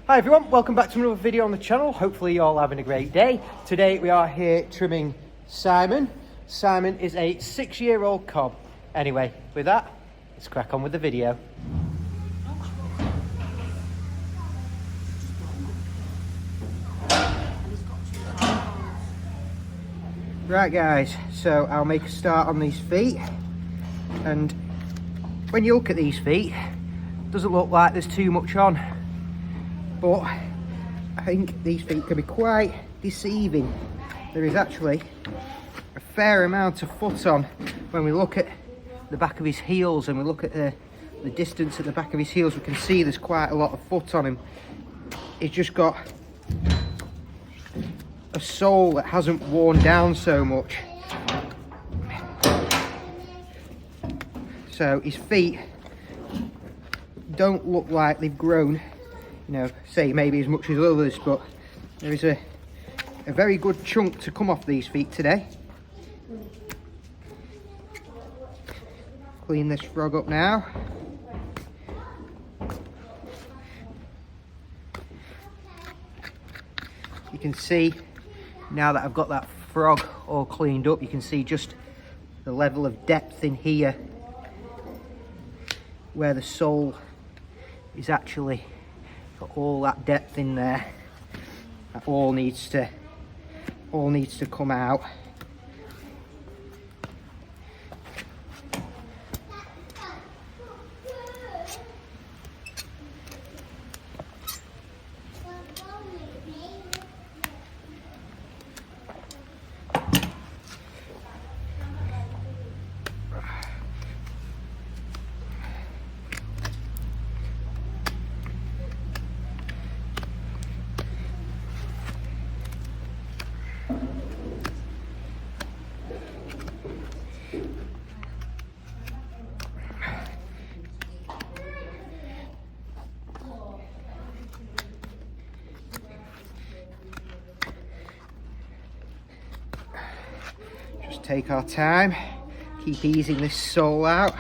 Hi everyone, welcome back to another video on the channel. Hopefully you're all having a great day. Today we are here trimming Simon. Simon is a 6-year-old cob. Anyway, with that, let's crack on with the video. Right guys, so I'll make a start on these feet, and when you look at these feet, it doesn't look like there's too much on, but I think these feet can be quite deceiving. There is actually a fair amount of foot on when we look at the back of his heels, and we look at the distance at the back of his heels. We can see there's quite a lot of foot on him. He's just got a sole that hasn't worn down so much, so his feet don't look like they've grown, you know, say maybe as much as others, but there is a very good chunk to come off these feet today. Clean this frog up now. You can see now that I've got that frog all cleaned up, you can see just the level of depth in here where the sole is actually got all that depth in there. That all needs to come out. Take our time, keep easing this sole out.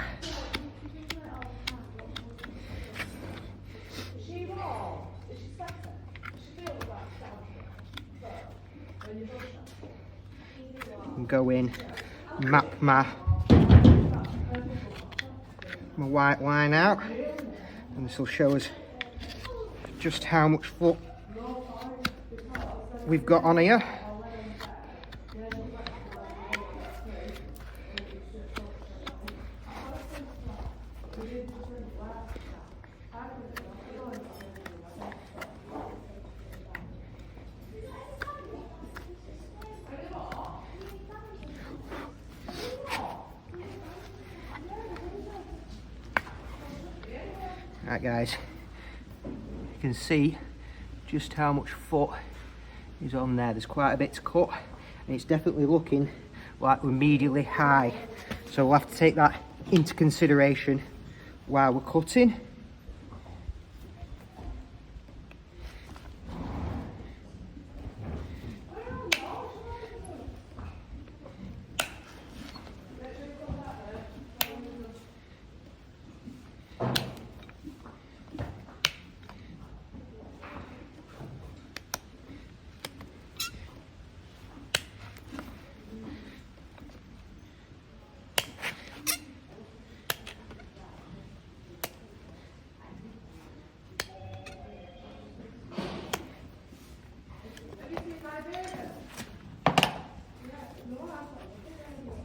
And go in, map my white line out, and this will show us just how much foot we've got on here. Right guys, you can see just how much foot is on there. There's quite a bit to cut, and it's definitely looking like we're medially high, so we'll have to take that into consideration while we're cutting.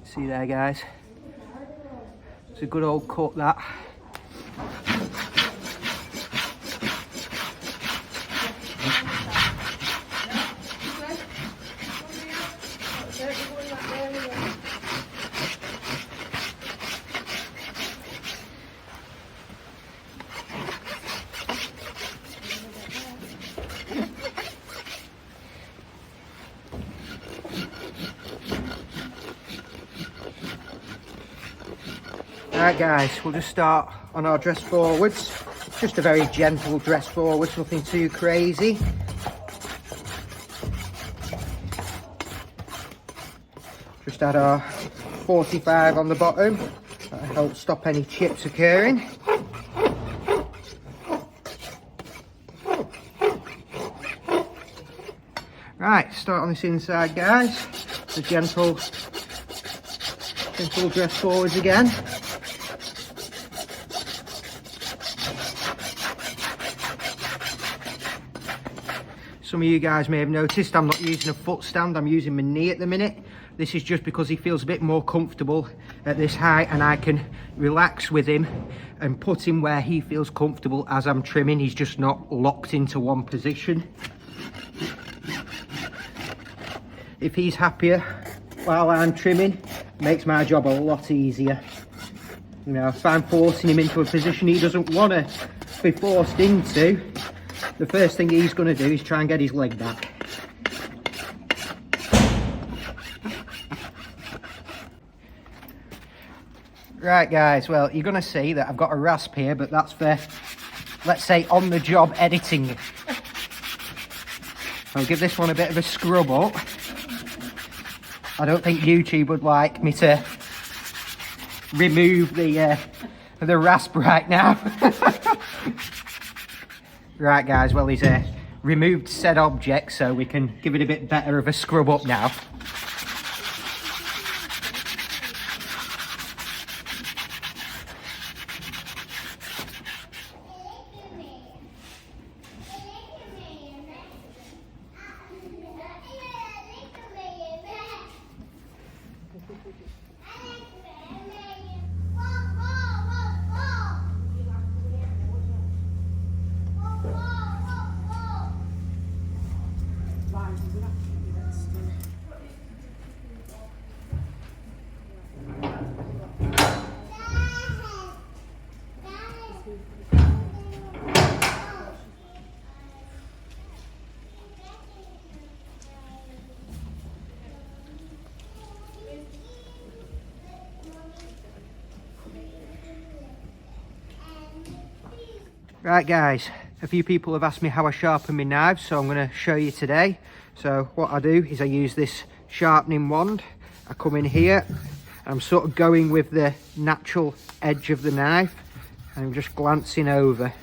See there guys, it's a good old cut that. Right guys, we'll just start on our dress forwards. Just a very gentle dress forwards, nothing too crazy. Just add our 45 on the bottom. That'll help stop any chips occurring. Right, start on this inside, guys. The gentle dress forwards again. Some of you guys may have noticed I'm not using a foot stand, I'm using my knee at the minute. This is just because he feels a bit more comfortable at this height, and I can relax with him and put him where he feels comfortable as I'm trimming. He's just not locked into one position. If he's happier while I'm trimming, it makes my job a lot easier. You know, if I'm forcing him into a position he doesn't want to be forced into, the first thing he's going to do is try and get his leg back. Right guys, well, you're going to see that I've got a rasp here, but that's for, let's say, on the job editing. I'll give this one a bit of a scrub up. I don't think YouTube would like me to remove the rasp right now. Right guys, well, he's removed said object, so we can give it a bit better of a scrub up now. Right guys, a few people have asked me how I sharpen my knives, so I'm going to show you today. So what I do is I use this sharpening wand. I come in here, and I'm sort of going with the natural edge of the knife, and I'm just glancing over.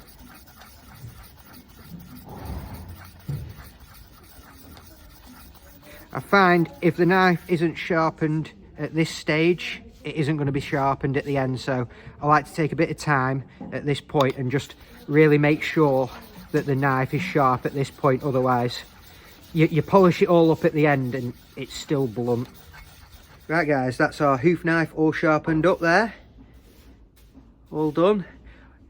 I find if the knife isn't sharpened at this stage, it isn't going to be sharpened at the end, so I like to take a bit of time at this point and just really make sure that the knife is sharp at this point. Otherwise you polish it all up at the end and it's still blunt. Right guys, that's our hoof knife all sharpened up there, all done.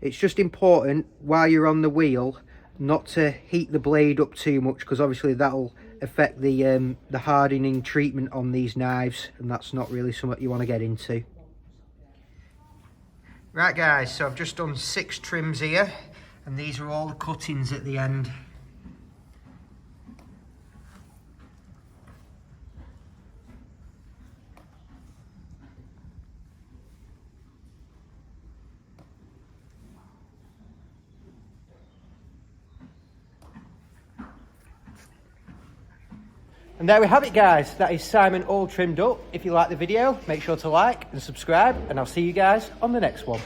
It's just important while you're on the wheel not to heat the blade up too much, because obviously that'll affect the hardening treatment on these knives, and that's not really something you want to get into. Right guys, so I've just done 6 trims here, and these are all the cuttings at the end. And there we have it guys, that is Simon all trimmed up. If you like the video, make sure to like and subscribe, and I'll see you guys on the next one.